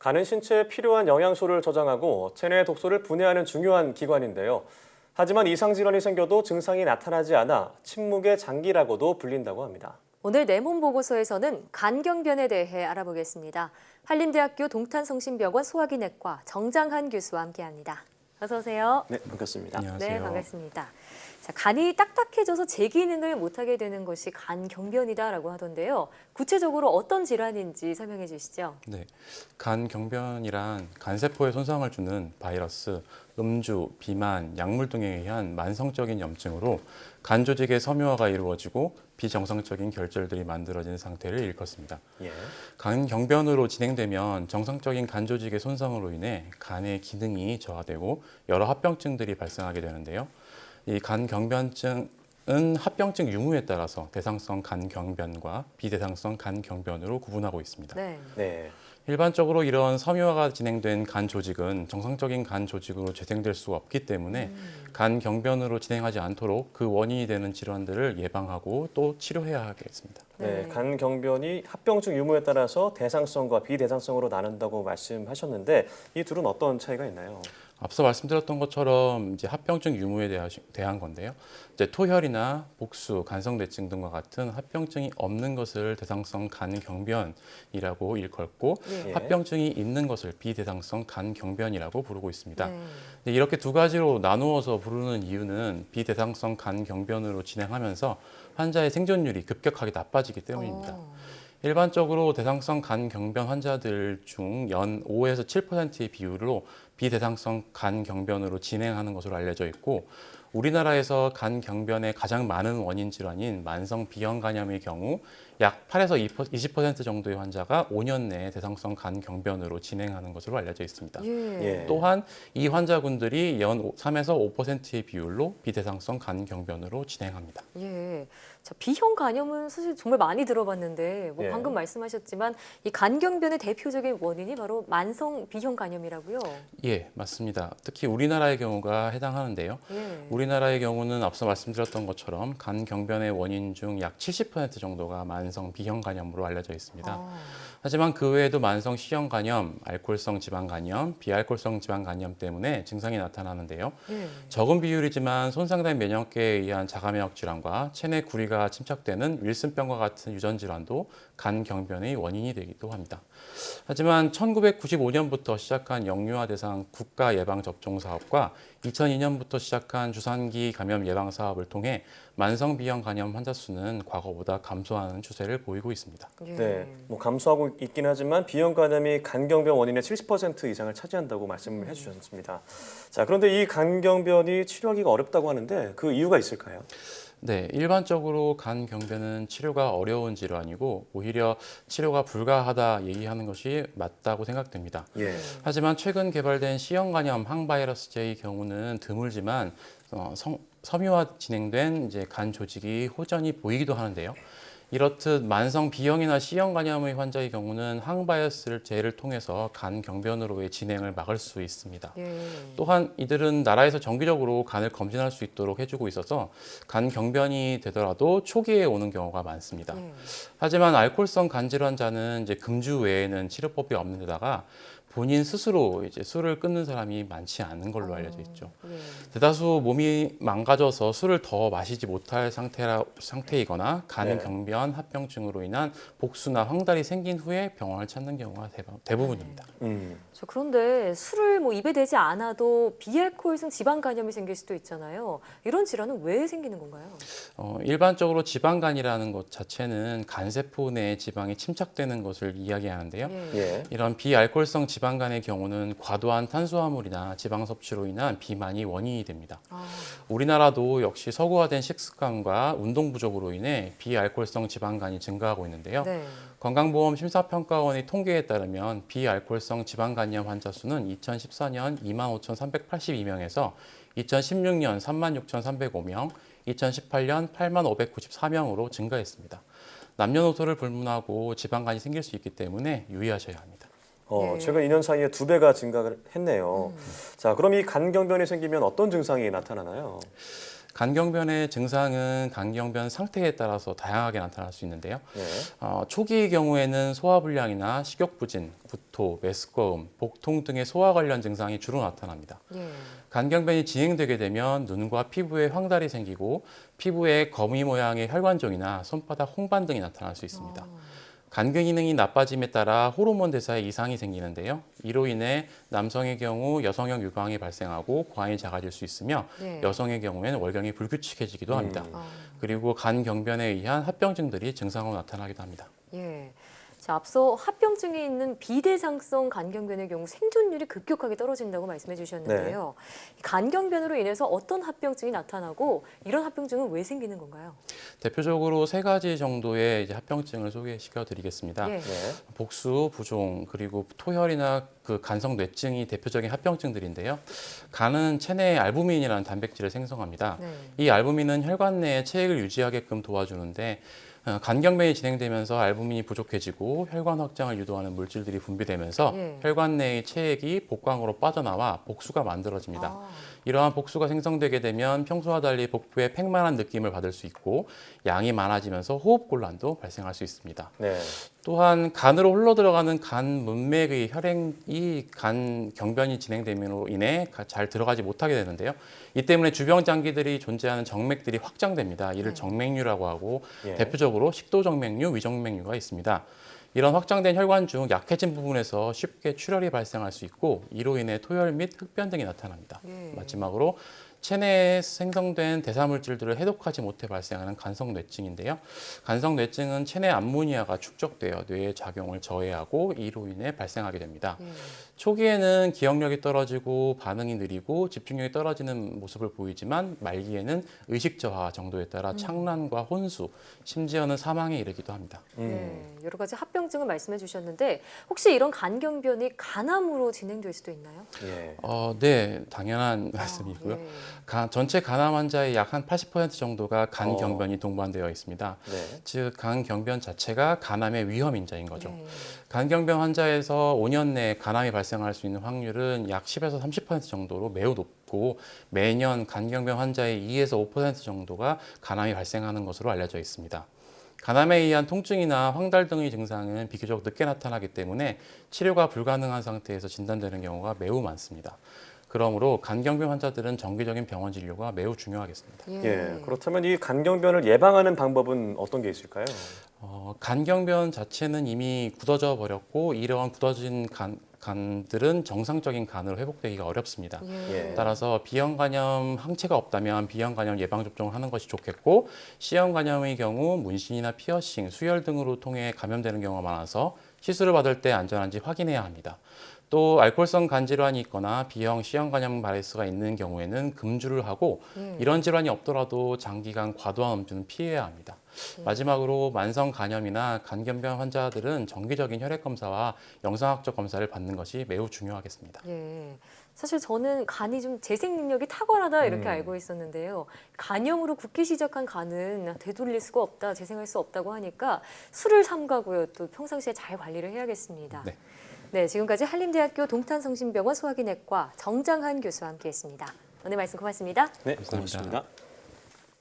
간은 신체에 필요한 영양소를 저장하고 체내 독소를 분해하는 중요한 기관인데요. 하지만 이상 질환이 생겨도 증상이 나타나지 않아 침묵의 장기라고도 불린다고 합니다. 오늘 내 몸 보고서에서는 간경변에 대해 알아보겠습니다. 한림대학교 동탄성심병원 소화기내과 정장한 교수와 함께합니다. 어서 오세요. 네, 반갑습니다. 안녕하세요. 네, 반갑습니다. 자, 간이 딱딱해져서 제 기능을 못하게 되는 것이 간경변이다라고 하던데요. 구체적으로 어떤 질환인지 설명해 주시죠. 네, 간경변이란 간세포에 손상을 주는 바이러스, 음주, 비만, 약물 등에 의한 만성적인 염증으로 간 조직의 섬유화가 이루어지고 비정상적인 결절들이 만들어진 상태를 일컫습니다. 예. 간경변으로 진행되면 정상적인 간 조직의 손상으로 인해 간의 기능이 저하되고 여러 합병증들이 발생하게 되는데요. 이 간경변증은 합병증 유무에 따라서 대상성 간경변과 비대상성 간경변으로 구분하고 있습니다. 네. 일반적으로 이런 섬유화가 진행된 간 조직은 정상적인 간 조직으로 재생될 수 없기 때문에 간경변으로 진행하지 않도록 그 원인이 되는 질환들을 예방하고 또 치료해야 하겠습니다. 네, 간경변이 합병증 유무에 따라서 대상성과 비대상성으로 나눈다고 말씀하셨는데 이 둘은 어떤 차이가 있나요? 앞서 말씀드렸던 것처럼 이제 합병증 유무에 대한 건데요. 이제 토혈이나 복수, 간성대증 등과 같은 합병증이 없는 것을 대상성 간경변이라고 일컫고 예. 합병증이 있는 것을 비대상성 간경변이라고 부르고 있습니다. 네. 근데 이렇게 두 가지로 나누어서 부르는 이유는 비대상성 간경변으로 진행하면서 환자의 생존율이 급격하게 나빠지기 때문입니다. 일반적으로 대상성 간경변 환자들 중 연 5에서 7%의 비율로 비대상성 간경변으로 진행하는 것으로 알려져 있고 우리나라에서 간경변의 가장 많은 원인 질환인 만성 B형 간염의 경우 약 8에서 20% 정도의 환자가 5년 내에 대상성 간경변으로 진행하는 것으로 알려져 있습니다. 예. 또한 이 환자군들이 연 3에서 5%의 비율로 비대상성 간경변으로 진행합니다. 예. 자, B형 간염은 사실 정말 많이 들어봤는데 예. 방금 말씀하셨지만 이 간경변의 대표적인 원인이 바로 만성 B형 간염이라고요. 예, 맞습니다. 특히 우리나라의 경우가 해당하는데요. 예. 우리나라의 경우는 앞서 말씀드렸던 것처럼 간경변의 원인 중 약 70% 정도가 만성 B형 간염으로 알려져 있습니다. 하지만 그 외에도 만성 C형 간염, 알코올성 지방 간염, 비알코올성 지방 간염 때문에 증상이 나타나는데요. 예. 적은 비율이지만 손상된 면역계에 의한 자가면역 질환과 체내 구리가 침착되는 윌슨병과 같은 유전 질환도 간경변의 원인이 되기도 합니다. 하지만 1995년부터 시작한 영유아 대상 국가 예방 접종 사업과 2002년부터 시작한 주산기 감염 예방 사업을 통해 만성 B형 간염 환자 수는 과거보다 감소하는 추세를 보이고 있습니다. 예. 네, 감소하고 있긴 하지만 B형 간염이 간경변 원인의 70% 이상을 차지한다고 말씀을 해주셨습니다. 자, 그런데 이 간경변이 치료하기가 어렵다고 하는데 그 이유가 있을까요? 네, 일반적으로 간경변은 치료가 어려운 질환이고 오히려 치료가 불가하다 얘기하는 것이 맞다고 생각됩니다. 예. 하지만 최근 개발된 C형 간염 항바이러스제의 경우는 드물지만 섬유화 진행된 이제 간 조직이 호전이 보이기도 하는데요. 이렇듯 만성 B형이나 C형 간염의 환자의 경우는 항바이러스제를 통해서 간경변으로의 진행을 막을 수 있습니다. 예. 또한 이들은 나라에서 정기적으로 간을 검진할 수 있도록 해주고 있어서 간경변이 되더라도 초기에 오는 경우가 많습니다. 예. 하지만 알코올성 간 질환자는 이제 금주 외에는 치료법이 없는 데다가 본인 스스로 이제 술을 끊는 사람이 많지 않은 걸로 알려져 있죠. 예. 대다수 몸이 망가져서 술을 더 마시지 못할 상태이거나 간경변 합병증으로 인한 복수나 황달이 생긴 후에 병원을 찾는 경우가 대부분입니다. 저 그런데 술을 입에 대지 않아도 비알코올성 지방 간염이 생길 수도 있잖아요. 이런 질환은 왜 생기는 건가요? 일반적으로 지방간이라는 것 자체는 간세포 내에 지방이 침착되는 것을 이야기하는데요. 예. 이런 비알코올성 지방간의 경우는 과도한 탄수화물이나 지방 섭취로 인한 비만이 원인이 됩니다. 우리나라도 역시 서구화된 식습관과 운동 부족으로 인해 비알코올성 지방간이 증가하고 있는데요. 네. 건강보험 심사평가원의 통계에 따르면 비알코올성 지방간염 환자 수는 2014년 25,382명에서 2016년 36,305명, 2018년 8,594명으로 증가했습니다. 남녀노소를 불문하고 지방간이 생길 수 있기 때문에 유의하셔야 합니다. 예. 최근 2년 사이에 2배가 증가를 했네요. 자, 그럼 이 간경변이 생기면 어떤 증상이 나타나나요? 간경변의 증상은 간경변 상태에 따라서 다양하게 나타날 수 있는데요. 네. 초기의 경우에는 소화불량이나 식욕부진, 구토, 메스꺼움, 복통 등의 소화 관련 증상이 주로 나타납니다. 예. 간경변이 진행되게 되면 눈과 피부에 황달이 생기고 피부에 거미 모양의 혈관종이나 손바닥 홍반 등이 나타날 수 있습니다. 간경 기능이 나빠짐에 따라 호르몬 대사에 이상이 생기는데요. 이로 인해 남성의 경우 여성형 유방이 발생하고 과잉이 작아질 수 있으며 네. 여성의 경우에는 월경이 불규칙해지기도 합니다. 아, 그리고 간경변에 의한 합병증들이 증상으로 나타나기도 합니다. 예. 자, 앞서 합병증이 있는 비대상성 간경변의 경우 생존율이 급격하게 떨어진다고 말씀해 주셨는데요. 간경변으로 인해서 어떤 합병증이 나타나고 이런 합병증은 왜 생기는 건가요? 대표적으로 세 가지 정도의 이제 합병증을 소개시켜 드리겠습니다. 예. 네. 복수, 부종, 그리고 토혈이나 그 간성 뇌증이 대표적인 합병증들인데요. 간은 체내에 알부민이라는 단백질을 생성합니다. 네. 이 알부민은 혈관 내에 체액을 유지하게끔 도와주는데 간경변이 진행되면서 알부민이 부족해지고 혈관 확장을 유도하는 물질들이 분비되면서 예. 혈관 내의 체액이 복강으로 빠져나와 복수가 만들어집니다. 아, 이러한 복수가 생성되게 되면 평소와 달리 복부에 팽만한 느낌을 받을 수 있고 양이 많아지면서 호흡곤란도 발생할 수 있습니다. 네. 또한 간으로 흘러들어가는 간 문맥의 혈행이 간 경변이 진행됨으로 인해 잘 들어가지 못하게 되는데요. 이 때문에 주변 장기들이 존재하는 정맥들이 확장됩니다. 이를 네. 정맥류라고 하고 예. 대표적으로 식도정맥류, 위정맥류가 있습니다. 이런 확장된 혈관 중 약해진 부분에서 쉽게 출혈이 발생할 수 있고 이로 인해 토혈 및 흡변 등이 나타납니다. 예. 마지막으로 체내에 생성된 대사물질들을 해독하지 못해 발생하는 간성뇌증인데요. 간성뇌증은 체내 암모니아가 축적되어 뇌의 작용을 저해하고 이로 인해 발생하게 됩니다. 예. 초기에는 기억력이 떨어지고 반응이 느리고 집중력이 떨어지는 모습을 보이지만 말기에는 의식 저하 정도에 따라 착란과 혼수, 심지어는 사망에 이르기도 합니다. 네, 여러 가지 합병증을 말씀해 주셨는데 혹시 이런 간경변이 간암으로 진행될 수도 있나요? 예. 네, 당연한 말씀이고요. 예. 전체 간암 환자의 약 한 80% 정도가 간경변이 동반되어 있습니다. 네. 즉, 간경변 자체가 간암의 위험 인자인 거죠. 네. 간경변 환자에서 5년 내에 간암이 발생할 수 있는 확률은 약 10에서 30% 정도로 매우 높고 매년 간경변 환자의 2에서 5% 정도가 간암이 발생하는 것으로 알려져 있습니다. 간암에 의한 통증이나 황달 등의 증상은 비교적 늦게 나타나기 때문에 치료가 불가능한 상태에서 진단되는 경우가 매우 많습니다. 그러므로 간경변 환자들은 정기적인 병원 진료가 매우 중요하겠습니다. 예. 그렇다면 이 간경변을 예방하는 방법은 어떤 게 있을까요? 간경변 자체는 이미 굳어져 버렸고 이러한 굳어진 간들은 정상적인 간으로 회복되기가 어렵습니다. 예. 따라서 B형 간염 항체가 없다면 B형 간염 예방 접종을 하는 것이 좋겠고 C형 간염의 경우 문신이나 피어싱, 수혈 등으로 통해 감염되는 경우가 많아서 시술을 받을 때 안전한지 확인해야 합니다. 또 알코올성 간 질환이 있거나 B형, C형 간염 바이러스가 있는 경우에는 금주를 하고 이런 질환이 없더라도 장기간 과도한 음주는 피해야 합니다. 마지막으로 만성 간염이나 간경변 환자들은 정기적인 혈액 검사와 영상학적 검사를 받는 것이 매우 중요하겠습니다. 예. 사실 저는 간이 좀 재생 능력이 탁월하다 이렇게 알고 있었는데요. 간염으로 굳기 시작한 간은 되돌릴 수가 없다, 재생할 수 없다고 하니까 술을 삼가고요. 또 평상시에 잘 관리를 해야겠습니다. 네. 네, 지금까지 한림대학교 동탄성심병원 소화기내과 정장한 교수와 함께했습니다. 오늘 말씀 고맙습니다. 네, 감사합니다. 고맙습니다.